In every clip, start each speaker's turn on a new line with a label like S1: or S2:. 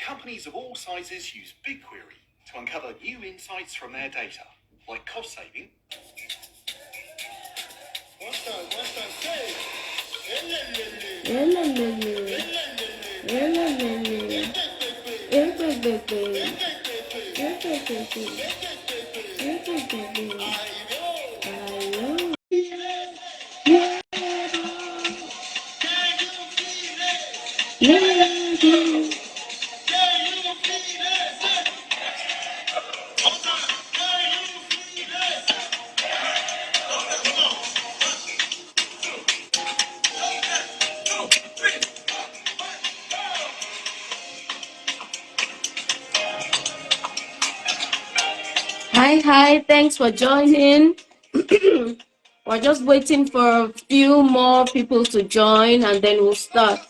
S1: Companies of all sizes use BigQuery to uncover new insights from their data, like cost saving. Hi, thanks for joining. We're just waiting for a few more people to join and then we'll start.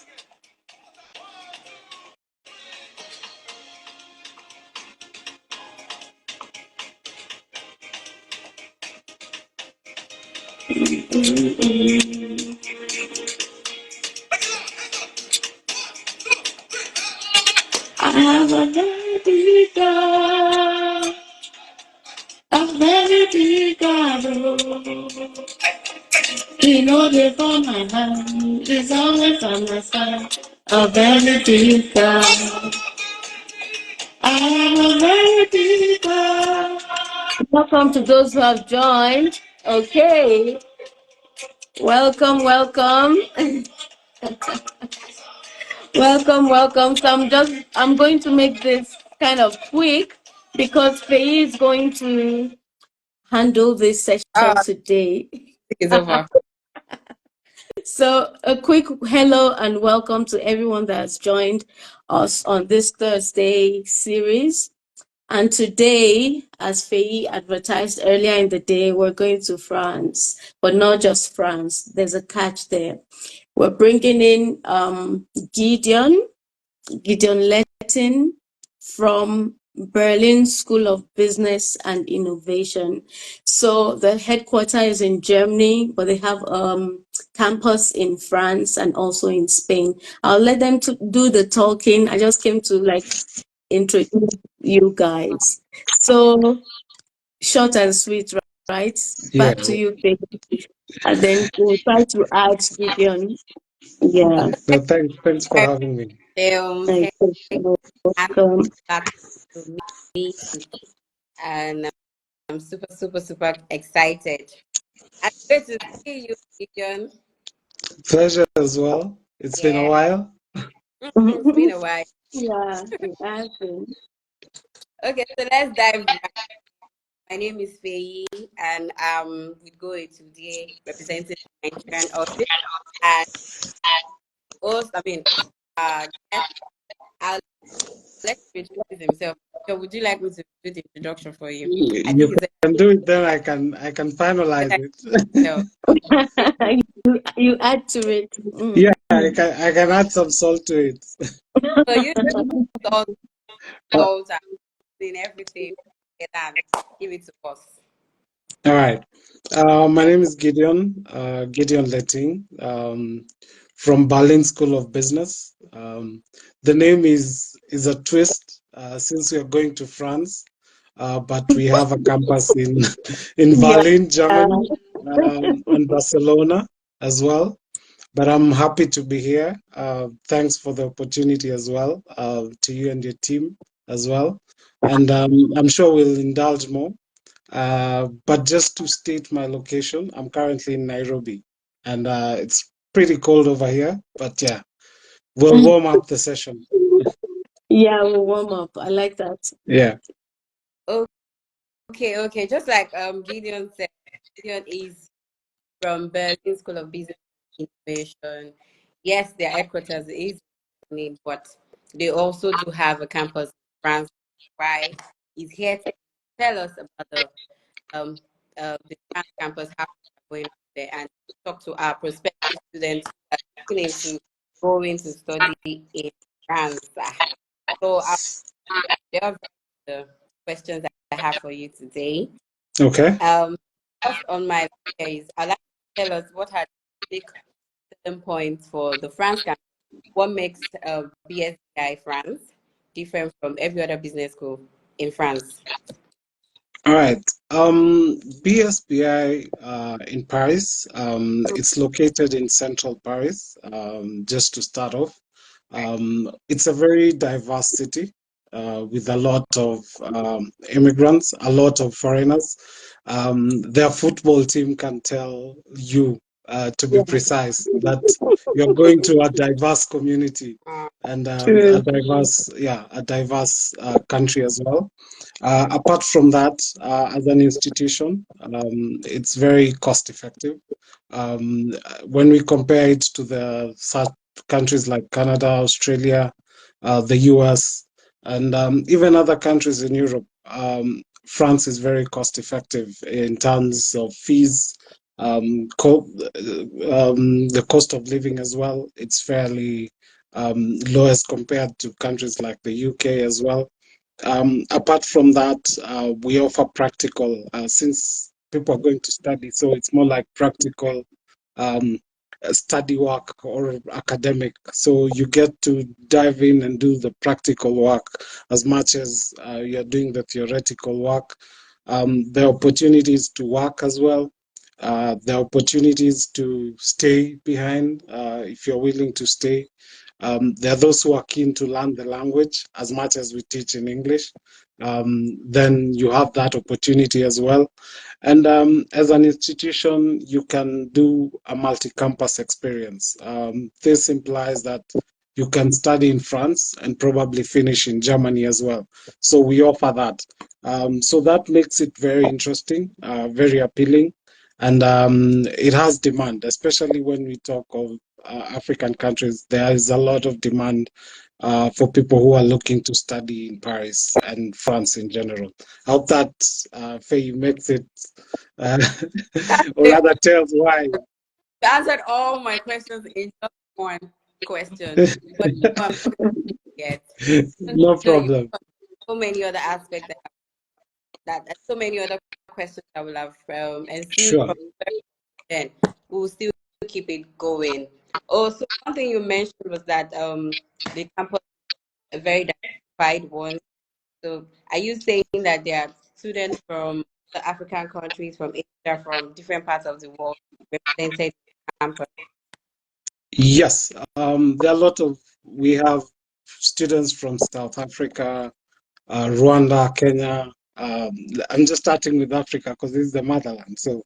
S1: I have a very big God, a very big God. He knows it for my hand, he's always on my side. A very big God, I have a very big God. Welcome to those who have joined. Okay, welcome. welcome. So I'm going to make this kind of quick because Feyi is going to handle this session today.
S2: It's over.
S1: So a quick hello and welcome to everyone that has joined us on this Thursday series. And today, as Feyi advertised earlier in the day, we're going to France, but not just France. There's a catch there. We're bringing in Gideon Letting from Berlin School of Business and Innovation. So the headquarters is in Germany, but they have campus in France and also in Spain. I'll let them to do the talking. I just came to introduce you guys. So short and sweet, right? Back to you, Faith. And then we'll try to add Gideon. Yeah.
S3: So thanks for having me.
S2: Welcome back to me, and I'm super excited. And great to see you, Gideon.
S3: Pleasure as well. It's been a while.
S2: It's been a while.
S1: Yeah, it has been.
S2: Okay, so let's dive right. My name is Feyi, and with Go-Etudier, representing the Nigerian office. And also, yes, I'll let you introduce himself. So would you like me to do the introduction for you? I think
S3: You can do it, then I can finalize it.
S1: you add to it.
S3: Yeah, I can add some salt to it.
S2: So you salt and in everything and give it to us.
S3: All right. My name is Gideon Letting, from Berlin School of Business. The name is a twist since we are going to France, but we have a campus in Berlin, Germany, and Barcelona as well. But I'm happy to be here. Thanks for the opportunity as well, to you and your team as well. And I'm sure we'll indulge more. But just to state my location, I'm currently in Nairobi, and it's pretty cold over here. But yeah, we'll warm up the session.
S1: Yeah, we'll warm up. I like that.
S3: Yeah.
S2: Okay. Just like Gideon said, Gideon is from Berlin School of Business and Innovation. Yes, their headquarters is in Berlin, but they also do have a campus in France. Right? He's here to tell us about the France campus, how we're going there, and talk to our prospective students that are looking into going to study in France. So there are the questions that I have for you today.
S3: Okay.
S2: First on my list is I'd like to tell us what are the big selling points for the France campus. What makes BSCI France? different from every other business school in France?
S3: All right. BSBI in Paris. It's located in central Paris. Just to start off, it's a very diverse city with a lot of immigrants, a lot of foreigners. Their football team can tell you, to be
S1: Yeah,
S3: precise, that you're going to a diverse community and
S1: true.
S3: a diverse country as well. Apart from that, as an institution, it's very cost effective. When we compare it to the such countries like Canada, Australia, the US, and even other countries in Europe, France is very cost effective in terms of fees, the cost of living as well. It's fairly low as compared to countries like the UK as well. Apart from that, we offer practical, since people are going to study, so it's more like practical um, study work or academic. So you get to dive in and do the practical work as much as you're doing the theoretical work. The opportunities to work as well. The opportunities to stay behind if you're willing to stay. There are those who are keen to learn the language as much as we teach in English. Then you have that opportunity as well. And as an institution, you can do a multi-campus experience. This implies that you can study in France and probably finish in Germany as well. So we offer that. So that makes it very interesting, very appealing, and it has demand, especially when we talk of African countries. There is a lot of demand for people who are looking to study in Paris and France in general. I hope that Feyi makes it, uh, or
S2: You
S3: rather tells why.
S2: answered all my questions in just one question, but I'm not going to get.
S3: No
S2: You
S3: problem.
S2: have so many other aspects so many other questions I will have and since
S3: Sure.
S2: from then we'll still keep it going. Also, one thing you mentioned was that the campus is a very diversified one. So, are you saying that there are students from the African countries, from Asia, from different parts of the world represented in campus?
S3: Yes, there are a lot of, we have students from South Africa, Rwanda, Kenya. I'm just starting with Africa because this is the motherland. So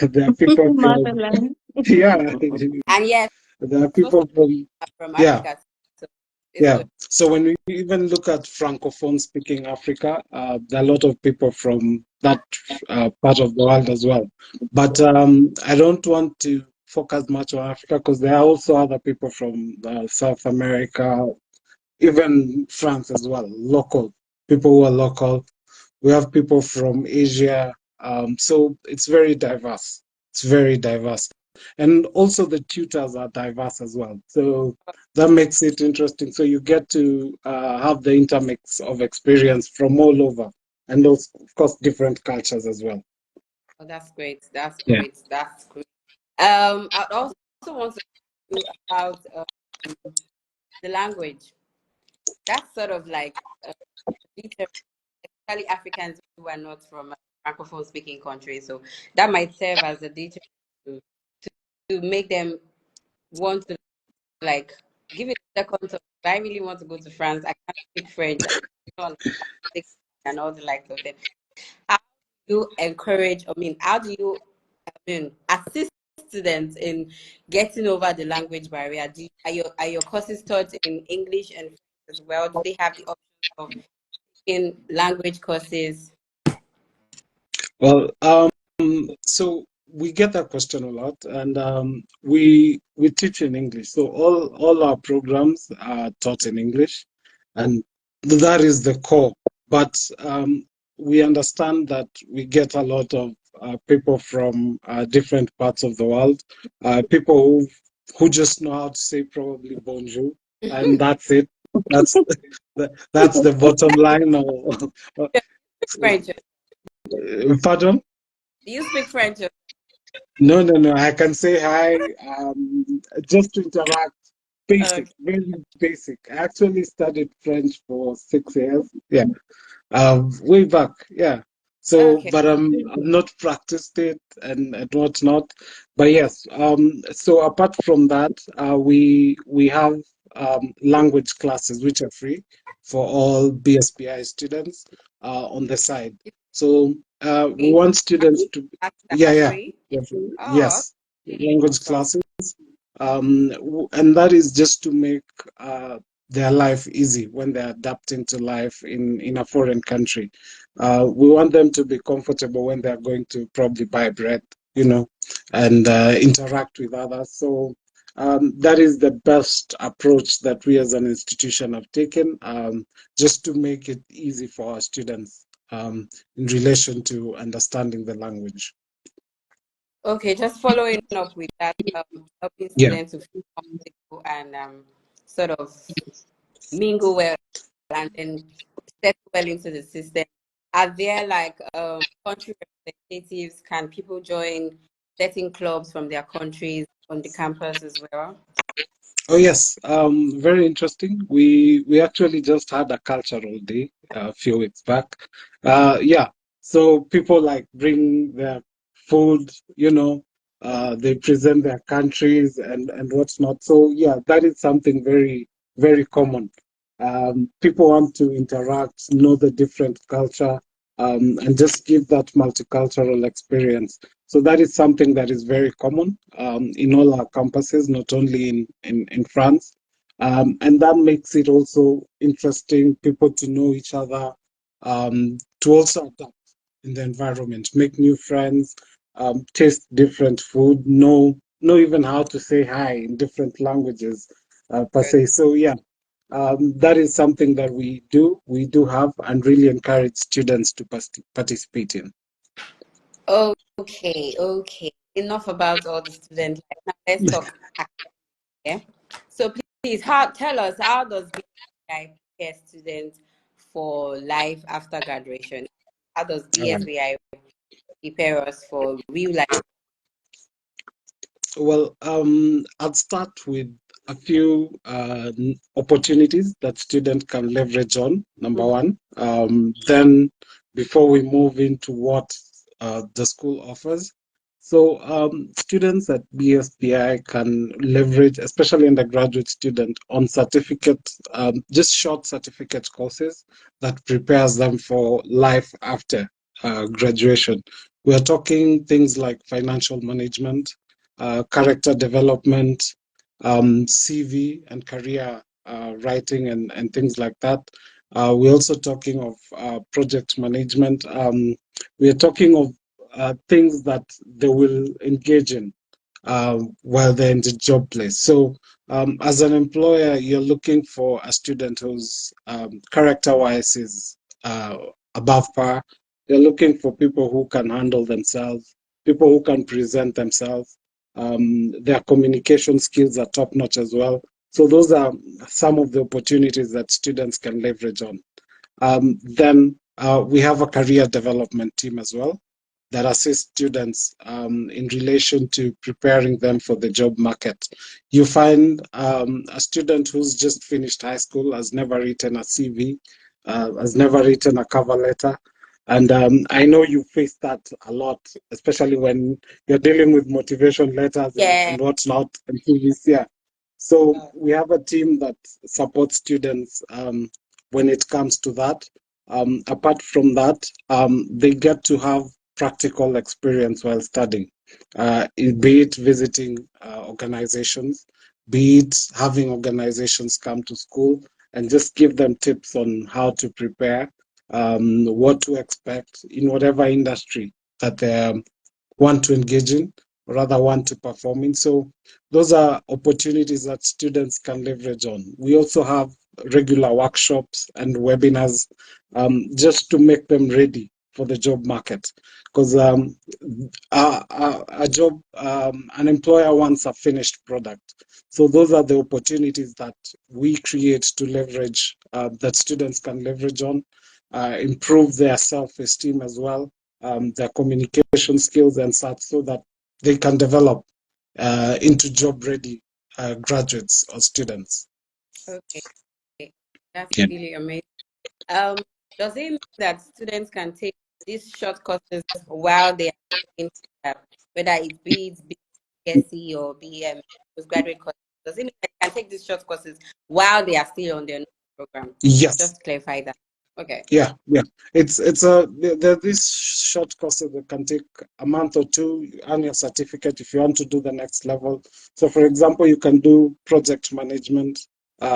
S3: there are people from,
S1: Motherland.
S3: yeah,
S2: And yes,
S3: there are
S2: most of
S3: people from,
S2: them are from
S3: yeah,
S2: Africa, so it's
S3: yeah.
S2: good.
S3: So when we even look at Francophone speaking Africa, there are a lot of people from that part of the world as well. But I don't want to focus much on Africa because there are also other people from South America, even France as well, local people who are local. We have people from Asia. So it's very diverse. It's very diverse. And also the tutors are diverse as well. So that makes it interesting. So you get to have the intermix of experience from all over and also, of course, different cultures as well.
S2: Oh, that's great. That's
S3: Yeah.
S2: great. That's great. I also want to ask you about the language. That's sort of like a deterrent, especially Africans who are not from francophone speaking countries. So that might serve as a deterrent to, to make them want to like give it a second thought. If I really want to go to France, I can't speak French. I don't understand and all the likes of them. How do you encourage, how do you assist students in getting over the language barrier? Are your courses taught in English and French as well? Do they have the option of in language courses?
S3: Well, so we get that question a lot, and we teach in English. So all our programs are taught in English, and that is the core. But we understand that we get a lot of people from different parts of the world, people who just know how to say probably bonjour, and that's it. That's that's the bottom line. Or,
S2: French.
S3: pardon?
S2: Do you speak French?
S3: No, no, no. I can say hi, just to interact. Basic,
S2: Okay.
S3: very basic. I actually studied French for 6 years. Yeah. Way back, yeah. So,
S2: Okay.
S3: but I've not practiced it and whatnot. But yes, so apart from that, we have language classes which are free for all BSPI students on the side. So we
S2: Okay.
S3: want students to,
S2: That's
S3: yeah, yeah,
S2: free. Oh,
S3: yes, language
S2: awesome.
S3: classes, and that is just to make their life easy when they're adapting to life in a foreign country. We want them to be comfortable when they're going to probably buy bread, and interact with others. So that is the best approach that we as an institution have taken, just to make it easy for our students in relation to understanding the language.
S2: Okay, just following up with that, helping
S3: Yeah.
S2: students to feel comfortable and sort of mingle well and then settle well into the system. Are there like country representatives? Can people join certain clubs from their countries on the campus as well?
S3: Oh yes, very interesting. We actually just had a cultural day a few weeks back. Yeah, so people like bring their food, they present their countries and what's not. So yeah, that is something very, very common. People want to interact, know the different culture, and just give that multicultural experience. So that is something that is very common in all our campuses, not only in France. And that makes it also interesting, people to know each other, to also adapt in the environment, make new friends, taste different food, know even how to say hi in different languages, per
S2: Good.
S3: se. So yeah, that is something that we do have and really encourage students to participate in.
S2: Okay, okay. Enough about all the student life. Now let's talk. Yeah. So please, tell us, how does BSBI prepare students for life after graduation? How does
S3: All right.
S2: BSBI prepare us for real life?
S3: Well, I'd start with a few opportunities that students can leverage on, number one. Then, before we move into what the school offers, so students at BSPI can leverage, especially undergraduate student, on certificate, just short certificate courses that prepares them for life after graduation. We are talking things like financial management, character development, CV and career writing and things like that. We're also talking of project management. We're talking of things that they will engage in while they're in the job place. So, as an employer, you're looking for a student whose character-wise is above par. You're looking for people who can handle themselves, people who can present themselves. Their communication skills are top notch as well. So, those are some of the opportunities that students can leverage on. Then we have a career development team as well that assists students in relation to preparing them for the job market. You find a student who's just finished high school, has never written a CV, has never written a cover letter. And I know you face that a lot, especially when you're dealing with motivation letters
S2: Yeah.
S3: and what's not and CVs. Yeah. So we have a team that supports students when it comes to that. Apart from that, they get to have practical experience while studying, be it visiting organizations, be it having organizations come to school and just give them tips on how to prepare, what to expect in whatever industry that they want to engage in, or rather want to perform in. So those are opportunities that students can leverage on. We also have regular workshops and webinars just to make them ready for the job market. Because a job, an employer wants a finished product. So those are the opportunities that we create to leverage, that students can leverage on, improve their self-esteem as well, their communication skills and such, so that they can develop into job ready graduates or students.
S2: Okay, that's
S3: Yeah.
S2: really amazing. Does it mean that students can take these short courses while they are in, whether it be BSc or BM postgraduate courses? Does it mean that they can take these short courses while they are still on their program?
S3: Yes.
S2: Just clarify that. Okay.
S3: Yeah, yeah. It's a there are these short courses that can take a month or two, earn your certificate if you want to do the next level. So, for example, you can do project management,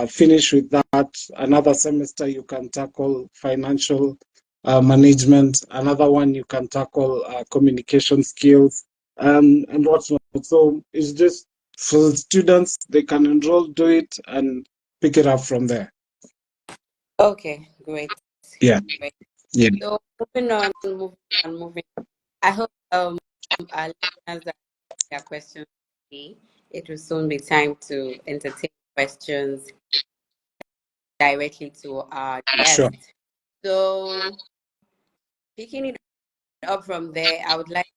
S3: finish with that. Another semester you can tackle financial management. Another one you can tackle communication skills and whatnot. So it's just for students, they can enroll, do it, and pick it up from there.
S2: Okay, great.
S3: Yeah,
S2: Great.
S3: yeah,
S2: So moving. I hope our listeners that their questions today. It will soon be time to entertain questions directly to our
S3: sure.
S2: guest. So picking it up from there, I would like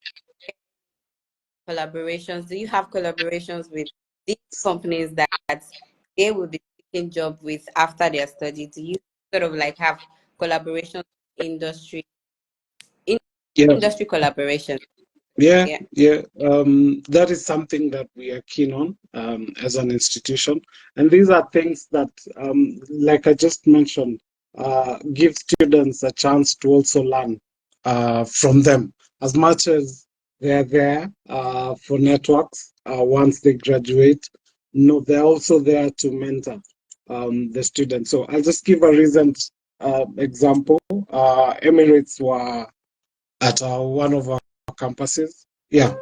S2: collaborations. Do you have collaborations with these companies that they will be taking job with after their study? Do you sort of like have collaborations industry in
S3: Yeah,
S2: industry collaboration?
S3: yeah,
S2: Yeah.
S3: yeah. That is something that we are keen on as an institution. And these are things that, like I just mentioned, give students a chance to also learn from them. As much as they're there for networks once they graduate, no, they're also there to mentor the students. So I'll just give a recent example. Emirates were at one of our campuses. Yeah,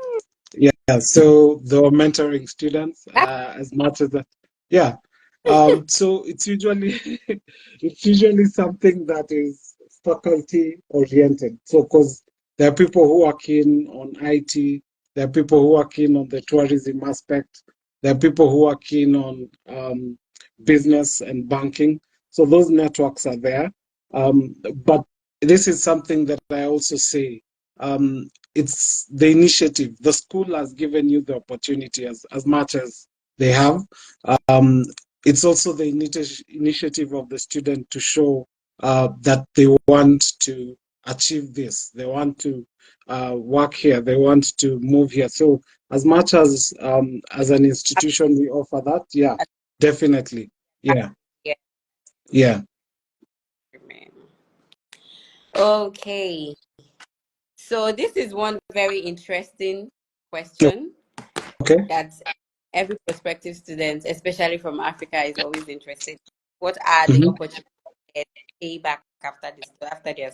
S3: yeah. So they were mentoring students as much as that. Yeah. So it's usually it's usually something that is faculty oriented. So because there are people who are keen on IT, there are people who are keen on the tourism aspect, there are people who are keen on business and banking. So those networks are there. But this is something that I also say it's the initiative. The school has given you the opportunity as much as they have. Um, it's also the initiative of the student to show that they want to achieve this. They want to work here. They want to move here. So as much as an institution we offer that, yeah, definitely. Yeah,
S2: Yeah.
S3: yeah.
S2: Okay. So this is one very interesting question
S3: Okay.
S2: that every prospective student, especially from Africa, is always interested. What are the
S3: Mhm.
S2: opportunities to pay back after their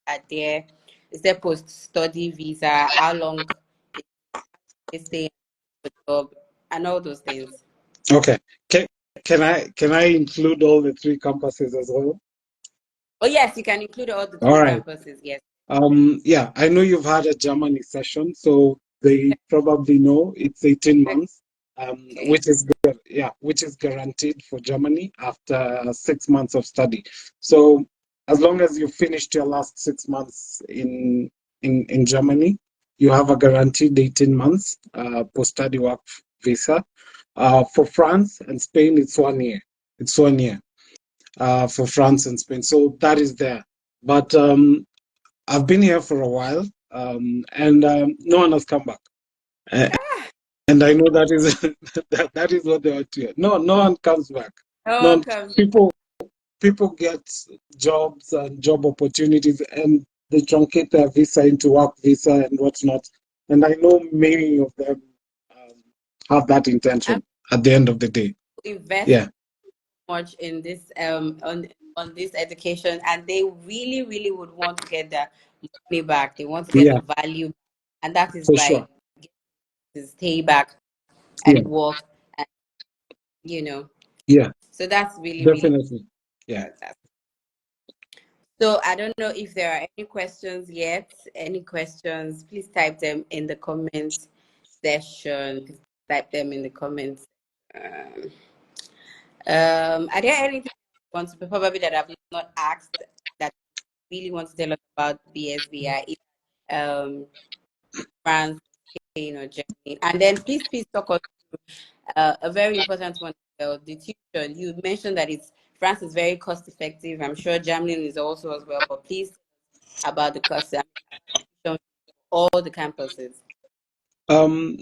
S2: are there? Is there post study visa? How long they stay for job and all those things?
S3: Okay. Can, can I include all the three campuses as well?
S2: Oh yes, you can include all the
S3: All
S2: three
S3: right.
S2: campuses. Yes.
S3: Yeah, I know you've had a Germany session, so they probably know it's 18 months,
S2: Okay.
S3: which is guaranteed for Germany after 6 months of study. So as long as you finished your last 6 months in Germany, you have a guaranteed 18 months post-study work visa. For France and Spain, it's 1 year. It's 1 year for France and Spain. So that is there. But I've been here for a while, and no one has come back. Uh, and I know that is that is what they want to hear. No, no one comes back.
S2: No
S3: No
S2: one comes.
S3: people get jobs and job opportunities, and they truncate their visa into work visa and whatnot. And I know many of them um, have that
S2: I'm
S3: intention at the end of the day.
S2: invest
S3: Yeah,
S2: much in this on this education, and they really would want to get their money back. They want to get
S3: yeah,
S2: the value, and that is
S3: for
S2: by
S3: sure.
S2: to stay back
S3: Yeah,
S2: and work, and you know.
S3: yeah,
S2: So that's really
S3: definitely. Yeah.
S2: good. So I don't know if there are any questions yet. Any questions? Please type them in the comments section. Please type them in the comments. Um, are there anything you want to probably that I've not asked that you really want to tell us about BSBI, um, France, Spain, or Germany? And then please talk us a very important one, the tuition. You mentioned that France is very cost effective. I'm sure Germany is also as well. But please about the cost for all the campuses.
S3: Um,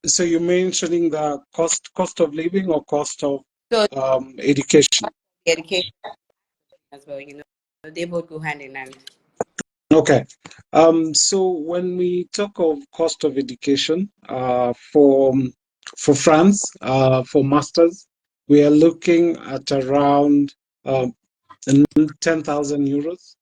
S3: so you're mentioning the cost of living or cost of
S2: So
S3: education?
S2: education as well. They both go hand in hand.
S3: Okay. So when we talk of cost of education, for France, for masters, we are looking at around 10,000 euros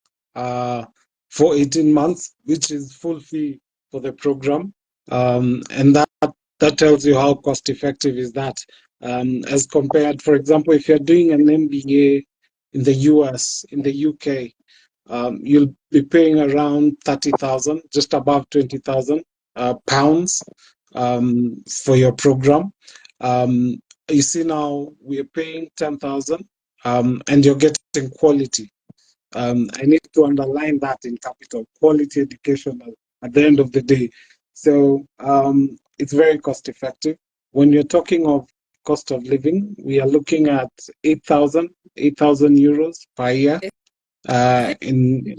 S3: for 18 months, which is full fee for the program. And that tells you how cost effective is that. As compared, for example, if you're doing an MBA in the US, in the UK, you'll be paying around 30,000, just above 20,000 pounds for your program. You see now we are paying 10,000 and you're getting quality. I need to underline that in capital, quality education at the end of the day. So it's very cost effective. When you're talking of cost of living, we are looking at 8,000 euros per year.
S2: Is it
S3: In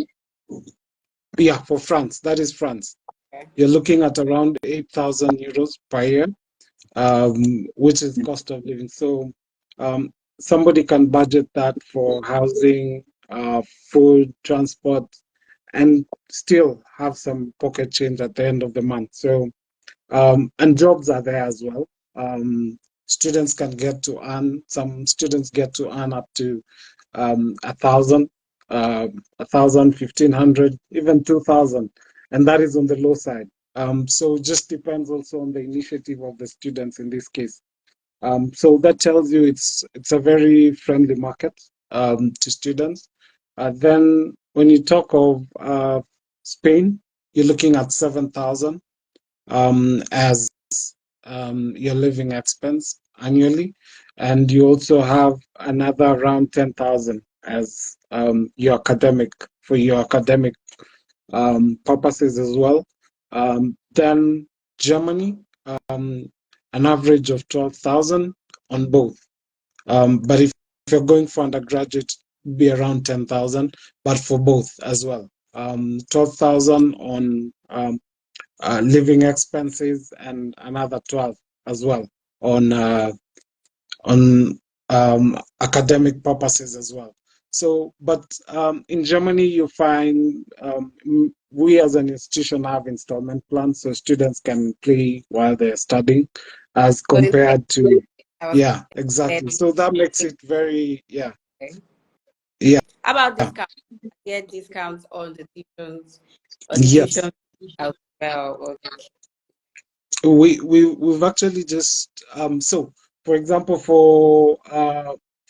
S3: Yeah, for France, that is France.
S2: okay?
S3: You're looking at around 8,000 euros per year, which is cost of living. So somebody can budget that for housing, food, transport, and still have some pocket change at the end of the month. So and jobs are there as well. Students can get to earn. Some students get to earn up to 1,000, 1,000, 1,500, even 2,000, and that is on the low side. So it just depends also on the initiative of the students in this case. So that tells you it's a very friendly market to students. Then when you talk of Spain, you're looking at 7,000 as your living expense annually, and you also have another around 10,000 as your academic purposes as well. Then Germany, an average of 12,000 on both. But if you're going for undergraduate, be around 10,000, but for both as well. 12,000 on living expenses and another 12 as well on on academic purposes as well. So, but in Germany, you find we as an institution have installment plans, so students can pay while they're studying, as
S2: So it's like
S3: compared to,
S2: I was
S3: yeah, exactly. So that makes it very, yeah,
S2: okay.
S3: yeah,
S2: How about discounts? Get discounts on the
S3: yes.
S2: tuition as well.
S3: We've actually just so for example for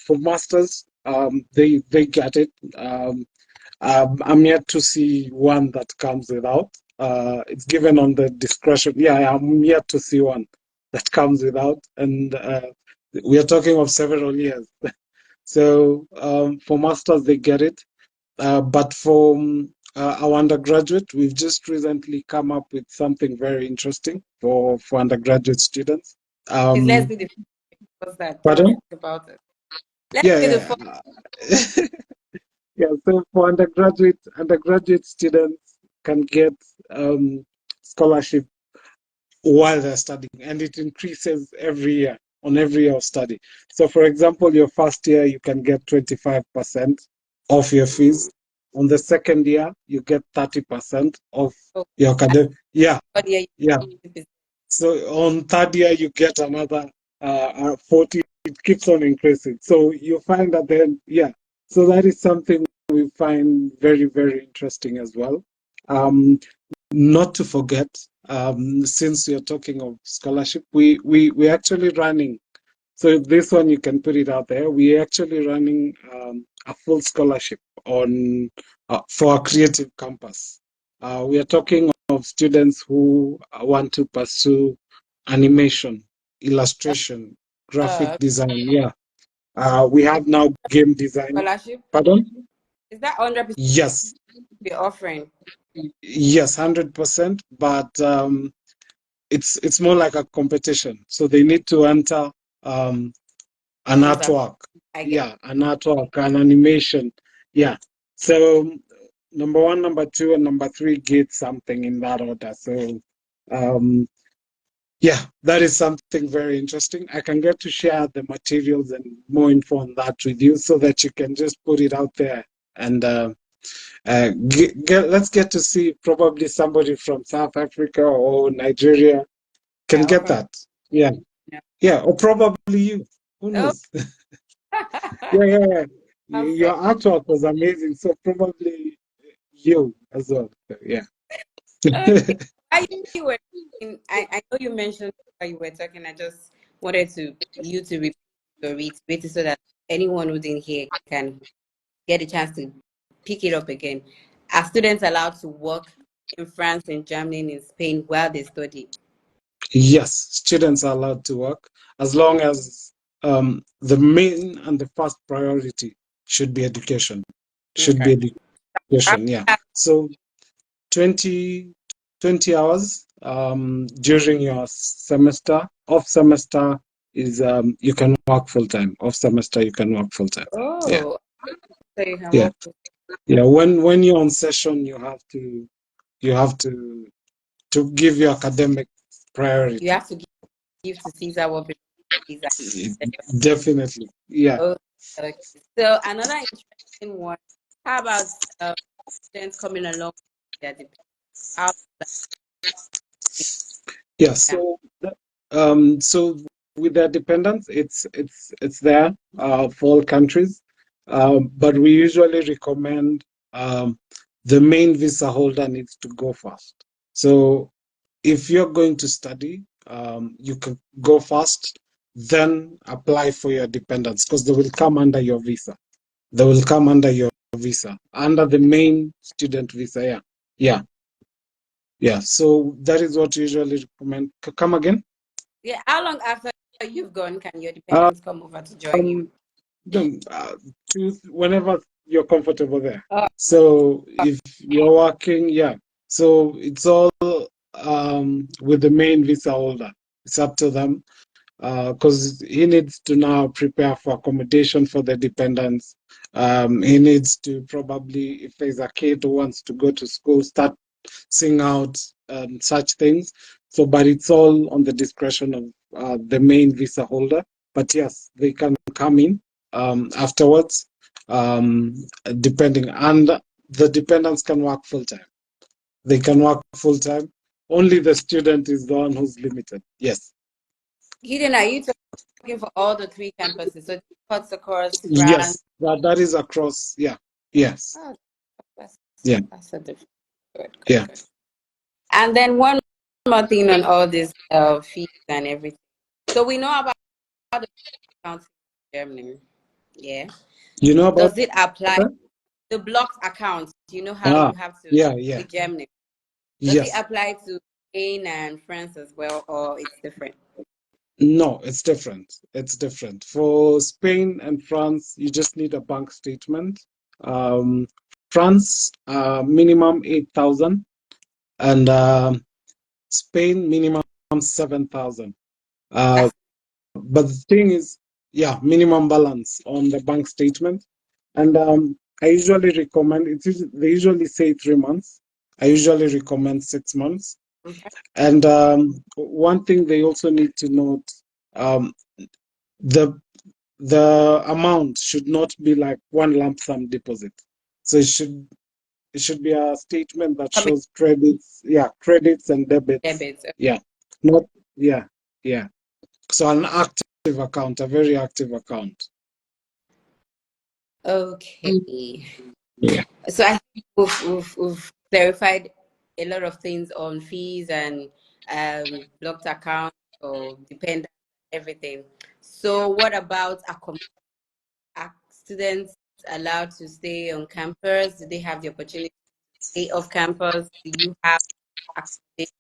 S3: masters they get it. I'm yet to see one that comes without. It's given on the discretion. Yeah, I'm yet to see one that comes without, and we are talking of several years. So for masters they get it. But for our undergraduate, we've just recently come up with something very interesting for undergraduate students.
S2: Please let's
S3: Um,
S2: do the what's that? Tell us
S3: Pardon?
S2: about it. Let's
S3: Yeah,
S2: do the
S3: yeah,
S2: first.
S3: yeah. Yeah, so for undergraduate students can get scholarship while they're studying, and it increases every year on every year of study. So, for example, your first year you can get 25% off your fees. On the second year, you get 30% off
S2: Oh,
S3: your academic. Yeah,
S2: what year
S3: yeah.
S2: you
S3: So on third year, you get another 40. It keeps on increasing. So you find that then, yeah. So that is something we find very, very interesting as well. Um, Not to forget, since you're talking of scholarship, we're actually running. So this one you can put it out there. We're actually running a full scholarship on for a creative campus. We are talking of students who want to pursue animation, illustration, graphic design. Yeah, we have now game design.
S2: scholarship?
S3: Pardon?
S2: Is that 100%
S3: Yes,
S2: be offering?
S3: yes, 100%. But it's more like a competition. So they need to enter an artwork. Yeah, an artwork, an animation. Yeah. So number one, number two, and number three get something in that order. So yeah, that is something very interesting. I can get to share the materials and more info on that with you so that you can just put it out there and let's get to see probably somebody from South Africa or Nigeria can get that. Yeah. Yeah. Or probably you. Who knows? Yeah. Your artwork was amazing. So probably you as well. Yeah.
S2: Okay. While you were I know you mentioned while you were talking, I just wanted you to repeat or reiterate it so that anyone who didn't hear can get a chance to pick it up again. Are students allowed to work in France, in Germany, and in Spain while they study?
S3: Yes, students are allowed to work as long as the main and the first priority should be education. Should be
S2: Okay.
S3: education, yeah. So 20, 20 hours during your semester. Off semester is you can work full time. Off semester you can work full time. Yeah,
S2: Oh, so you can
S3: yeah,
S2: work.
S3: yeah. When you're on session, you have to give your academic
S2: You
S3: priority.
S2: have to give to Caesar what belongs to Caesar.
S3: Definitely, yeah.
S2: Oh, okay. So another interesting one. How about students coming along with their dependents? How
S3: Yeah,
S2: can
S3: so with their dependents, it's there for all countries, but we usually recommend the main visa holder needs to go first. So if you're going to study, you can go first, then apply for your dependents because they will come under your visa. They will come under your visa, under the main student visa. Yeah, yeah, yeah. So that is what we usually recommend. Come again?
S2: yeah, how long after you've gone can your
S3: Um,
S2: dependents come over to join you?
S3: no, whenever you're comfortable there.
S2: Oh,
S3: So if you're working, yeah. So it's all with the main visa holder. It's up to them because he needs to now prepare for accommodation for the dependents. He needs to probably, if there's a kid who wants to go to school, start seeing out such things. So, but it's all on the discretion of the main visa holder. But yes, they can come in afterwards, um, depending, and the dependents can work full time. They can work full time. Only the student is the one who's limited. Yes.
S2: Gideon, are you talking for all the three campuses? So it cuts across France.
S3: Yes, that is across. Yeah. Yes.
S2: Oh, that's,
S3: Yeah.
S2: that's a different. Good, good,
S3: Yeah.
S2: good. And then one more thing on all this fees and everything. So we know about the accounting in Germany. Yeah.
S3: You know about
S2: Does it apply
S3: that?
S2: the blocked accounts? You know how
S3: Ah,
S2: you have to
S3: yeah, yeah.
S2: with Germany. Does it
S3: Yes.
S2: apply to Spain and France as well, or it's different?
S3: No, it's different. It's different. For Spain and France, you just need a bank statement. Um, France, minimum 8,000, and Spain, minimum 7,000. Uh,
S2: That's
S3: but the thing is, yeah, minimum balance on the bank statement. And I usually recommend they usually say 3 months. I usually recommend 6 months.
S2: okay.
S3: And one thing they also need to note, um, the the amount should not be like one lump sum deposit. So it should be a statement that
S2: Coming
S3: shows credits, yeah, credits and debits.
S2: debits.
S3: Yeah. Not yeah, yeah. So an active account, a very active account.
S2: Okay.
S3: Yeah.
S2: So I think we've clarified a lot of things on fees and blocked accounts or dependent everything. So what about accommodation? Are students allowed to stay on campus? Do they have the opportunity to stay off campus? Do you have accommodation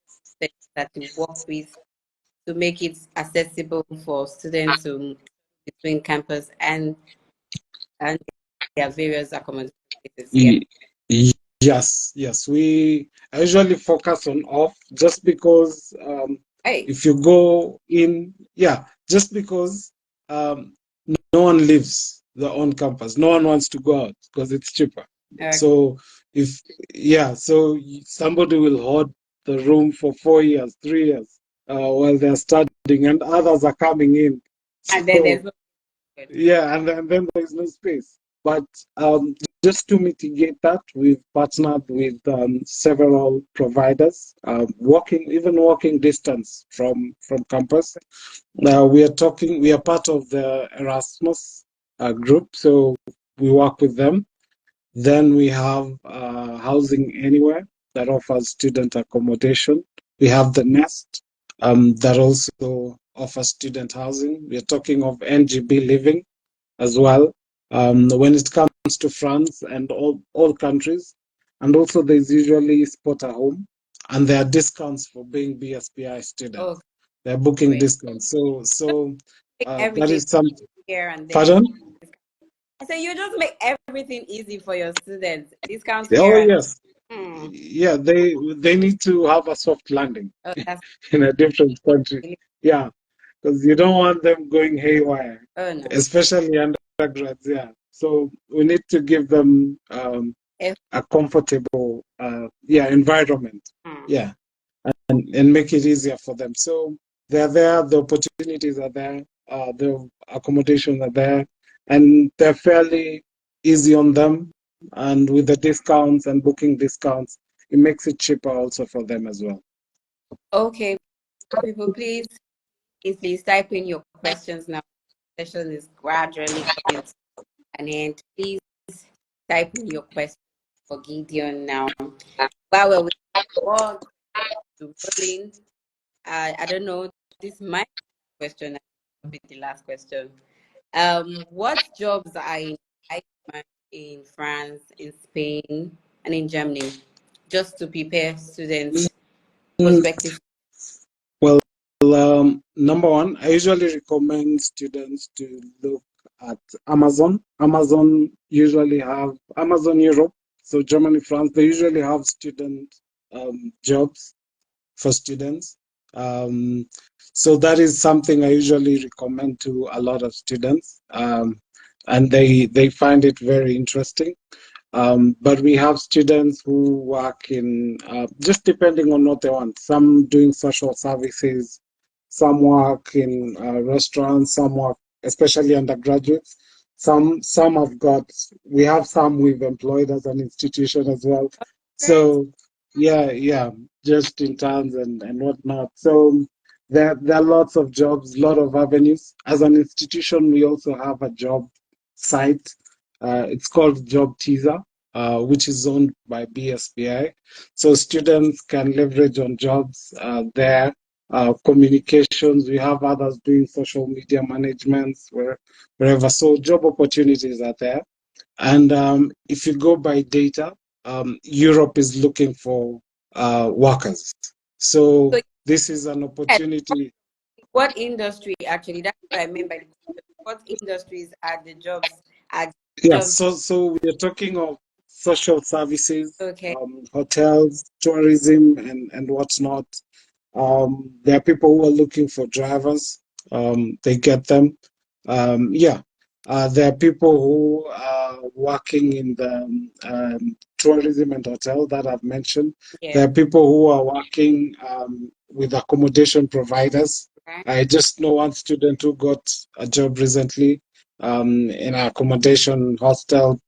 S2: that you work with to make it accessible for students to move between campus and their various accommodation places? Yeah.
S3: Ye- Yes, yes. I usually focus on off just because
S2: Hey,
S3: If you go in, yeah, just because um, no one lives their own campus, no one wants to go out because it's cheaper.
S2: okay.
S3: So if yeah, so somebody will hoard the room for 4 years, 3 years, while they're studying, and others are coming in.
S2: And then there's
S3: So
S2: no good.
S3: yeah, and then there's no space. But just to mitigate that, we've partnered with several providers, walking distance from campus. We are part of the Erasmus group, so we work with them. Then we have Housing Anywhere that offers student accommodation. We have the Nest that also offers student housing. We are talking of NGB Living as well when it comes to France and all countries. And also, there's usually Spot a Home, and there are discounts for being BSPI
S2: Oh,
S3: students. They're booking
S2: great.
S3: discounts. So
S2: Make
S3: that
S2: everything
S3: is some.
S2: here and there.
S3: Pardon?
S2: I say you just make everything easy for your students. Discount
S3: Oh
S2: here and
S3: yes,
S2: hmm.
S3: yeah. They need to have a soft landing
S2: Oh, that's
S3: in a different country.
S2: really
S3: Yeah, because you don't want them going haywire,
S2: oh no.
S3: especially undergrads. Yeah, so we need to give them
S2: If,
S3: a comfortable environment,
S2: hmm.
S3: yeah, and make it easier for them. So they're there, the opportunities are there, the accommodations are there, and they're fairly easy on them. And with the discounts and booking discounts, it makes it cheaper also for them as well.
S2: Okay, people, please type in your questions now. The session is gradually coming to an end. Please type in your question for Gideon now. While we're waiting for to roll in, I don't know. This might be the question. Be the last question. What jobs are in demand in France, in Spain, and in Germany, just to prepare students,
S3: Mm,
S2: prospective?
S3: Well, number one, I usually recommend students to look at Amazon. Amazon Europe, so Germany, France. They usually have student jobs for students. Um, so that is something I usually recommend to a lot of students, and they find it very interesting. But we have students who work in just depending on what they want. Some doing social services, some work in restaurants, some work, especially undergraduates. Some have got. We have some we've employed as an institution as well.
S2: Great.
S3: So yeah, just interns and whatnot. So there are lots of jobs, lot of avenues. As an institution, we also have a job site. It's called Job Teaser, which is owned by BSPI. So students can leverage on jobs there. Communications, we have others doing social media management, wherever. So job opportunities are there. And if you go by data, Europe is looking for workers.
S2: So
S3: So this is an
S2: yes,
S3: opportunity.
S2: what industry actually? That's what I meant by the question. What industries are the jobs? Are
S3: Yeah,
S2: jobs
S3: so we are talking of social services,
S2: okay?
S3: hotels, tourism, and whatnot. There are people who are looking for drivers. They get them. Yeah, there are people who are working in the tourism and hotel that I've mentioned.
S2: Yeah.
S3: There are people who are working with accommodation providers.
S2: Okay.
S3: I just know one student who got a job recently in an accommodation hostel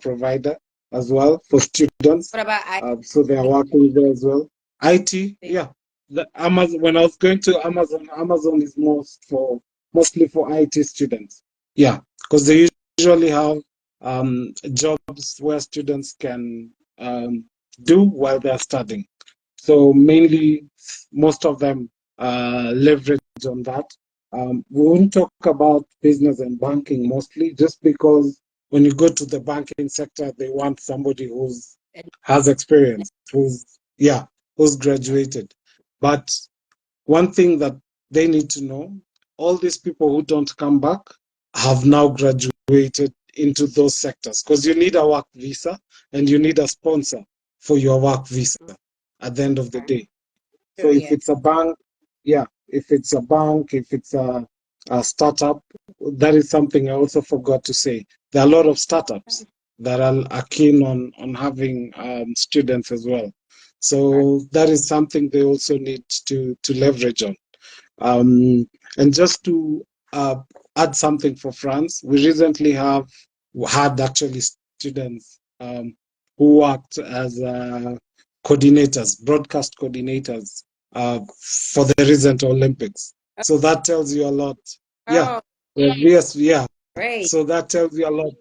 S3: provider as well for students.
S2: What about I?
S3: So they are working there as well. IT, yeah. The Amazon. When I was going to Amazon, Amazon is mostly for IT students. Yeah, because they usually have jobs where students can do while they're studying. So mainly, most of them leverage on that. We won't talk about business and banking mostly, just because when you go to the banking sector, they want somebody who's has experience, who's graduated. But one thing that they need to know, all these people who don't come back have now graduated into those sectors because you need a work visa and you need a sponsor for your work visa at the end of the
S2: Okay.
S3: day. So
S2: Sure.
S3: if
S2: Yeah.
S3: it's a bank, yeah, if it's a bank, if it's a startup, that is something I also forgot to say. There are a lot of startups that are keen on having students as well. So that is something they also need to leverage on. And just to uh, add something for France, we recently had actually students who worked as coordinators, broadcast coordinators for the recent Olympics. So that tells you a lot. Yeah,
S2: Oh,
S3: yes, yeah.
S2: great.
S3: So that tells you a lot,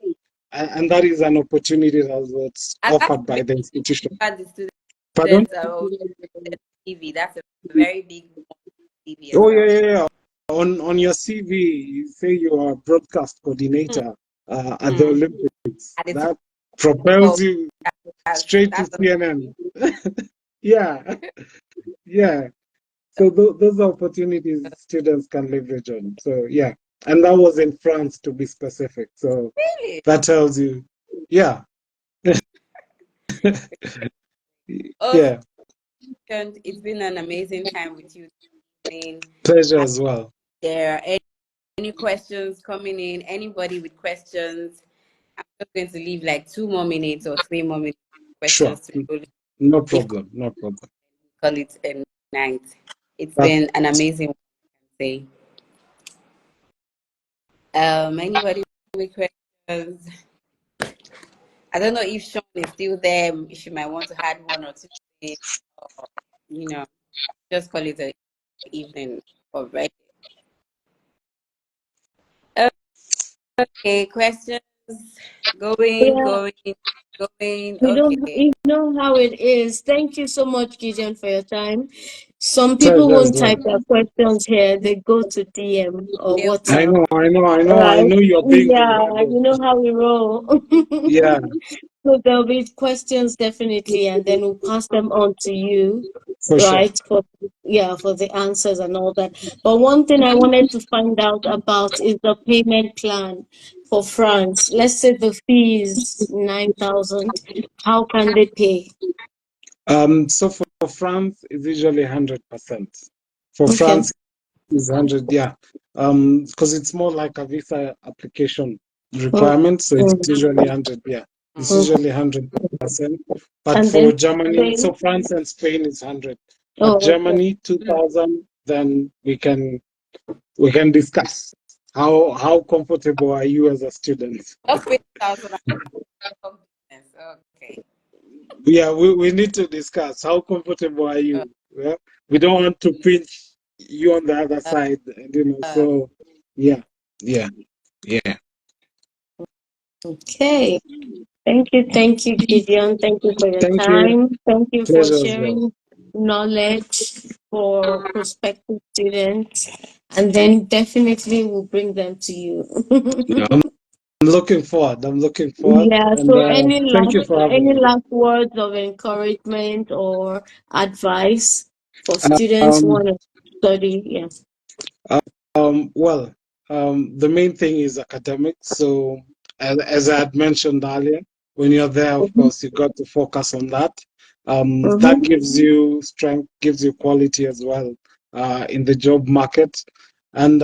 S3: and that is an opportunity that was
S2: And that's
S3: offered by
S2: very
S3: the institution.
S2: bad the
S3: Pardon?
S2: students are also TV. That's a very big TV as
S3: Oh
S2: well.
S3: yeah. On your CV, you say you are a broadcast coordinator at the
S2: Mm.
S3: Olympics.
S2: At the top,
S3: That propels you straight to
S2: that's
S3: CNN. Yeah, yeah. So those are opportunities students can leverage on. So yeah, and that was in France to be specific. So
S2: really.
S3: that tells you, yeah,
S2: Also,
S3: yeah,
S2: it's been an amazing time with you this evening.
S3: pleasure as well.
S2: There are any questions coming in? Anybody with questions? I'm just going to leave like 2 more minutes or 3 more minutes
S3: Sure,
S2: questions to roll in.
S3: no
S2: If
S3: problem, no problem.
S2: we call it a night. It's
S3: That's
S2: been an amazing day. Anybody with questions? I don't know if Sean is still there. She might want to add one or two things, or you know, just call it an evening already. Okay, questions going,
S1: Yeah,
S2: going, going. Okay.
S1: you know how it is. Thank you so much, Gideon, for your time. Some people
S3: pleasure as
S1: won't
S3: well.
S1: type their questions here. They go to DM or
S2: They'll
S3: I
S1: WhatsApp.
S3: know, I know, I know, I
S1: Right?
S3: know you're being
S1: Yeah,
S3: bombarded.
S1: you know how we roll.
S3: Yeah,
S1: So there'll be questions definitely, and then we'll pass them on to you,
S3: for sure.
S1: right? For the answers and all that. But one thing I wanted to find out about is the payment plan for France. Let's say the fee is 9,000. How can they pay?
S3: So for France, it's usually 100%. For
S1: Okay.
S3: France, is 100, yeah. Because it's more like a visa application
S1: Mm,
S3: requirement, so it's
S1: mm,
S3: usually 100, yeah. It's
S2: mm.
S1: mm.
S3: usually 100%. But
S1: And
S3: for
S1: then
S3: Germany, so
S1: Spain.
S3: France and Spain is 100. But
S1: Oh, okay.
S3: Germany, 2,000, then we can discuss how comfortable are you as a student.
S2: Just pay 1,000. Okay.
S3: Yeah, we need to discuss how comfortable are
S2: Uh,
S3: you. Yeah? We don't want to pinch you on the other
S2: uh,
S3: side,
S2: uh,
S3: so yeah, yeah, yeah.
S1: Okay. Thank you, Gideon. Thank you for your
S3: Thank you.
S1: time. Thank you for
S3: Pleasure as well.
S1: sharing knowledge for prospective students. And then definitely we'll bring them to you.
S3: Yeah, I'm looking forward. I'm looking forward,
S1: Yeah,
S3: and
S1: so
S3: thank you for having
S1: any
S3: me.
S1: last words of encouragement or advice for students who
S3: Um,
S1: want to study? Yeah.
S3: well, the main thing is academics. So, as I had mentioned earlier, when you're there, of
S1: Mm-hmm.
S3: course, you got to focus on that. That
S1: Mm-hmm.
S3: gives you strength, gives you quality as well in the job market. And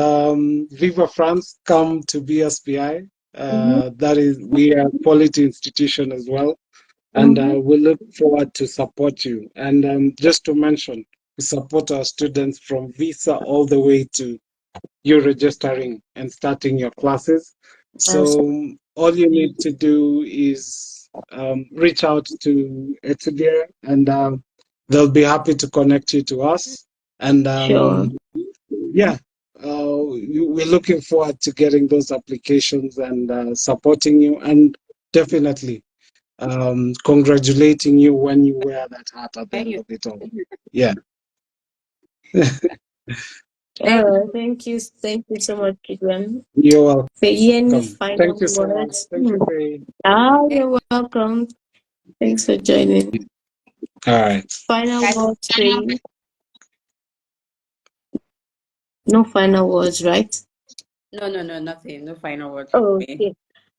S3: Viva France, come to BSPI.
S1: Mm-hmm.
S3: That is, we are a quality institution as well, and
S1: Mm-hmm.
S3: we look forward to support you. And just to mention, we support our students from visa all the way to you registering and starting your classes.
S1: That's
S3: So all you need to do is reach out to Etudier, and they'll be happy to connect you to us. And
S1: sure.
S3: yeah, we're looking forward to getting those applications and supporting you, and definitely congratulating you when you wear that hat at the
S2: thank
S3: end
S2: you.
S3: of it all. Yeah,
S2: Thank
S1: Thank you so much, Gideon.
S3: you're
S1: Feyi, any
S3: welcome.
S1: final
S3: Thank you so much.
S1: words?
S3: Thank you, Faye.
S2: thank
S1: You're welcome. Thanks for joining.
S3: All right.
S1: Final
S2: you guys.
S1: words, Feyi. No final words, right?
S2: No, no, no, nothing. No final word from
S1: Oh,
S2: me.
S1: okay.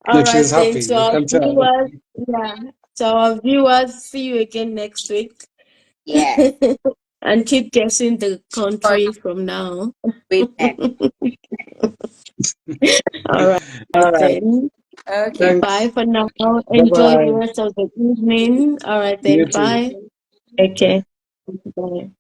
S1: All
S3: Which is
S1: right, then.
S3: happy.
S1: So
S3: We
S1: our
S3: can tell.
S1: viewers, yeah. So our viewers, see you again next week.
S2: Yes.
S1: And keep guessing the
S2: For
S1: country from now.
S2: way back.
S1: All right,
S3: All right.
S1: then.
S2: Okay.
S1: Bye
S3: Thanks.
S1: for now.
S3: Bye
S1: Enjoy the
S3: bye.
S1: rest of the evening. All right,
S3: You
S1: then.
S3: too.
S1: Bye. Take care. Bye.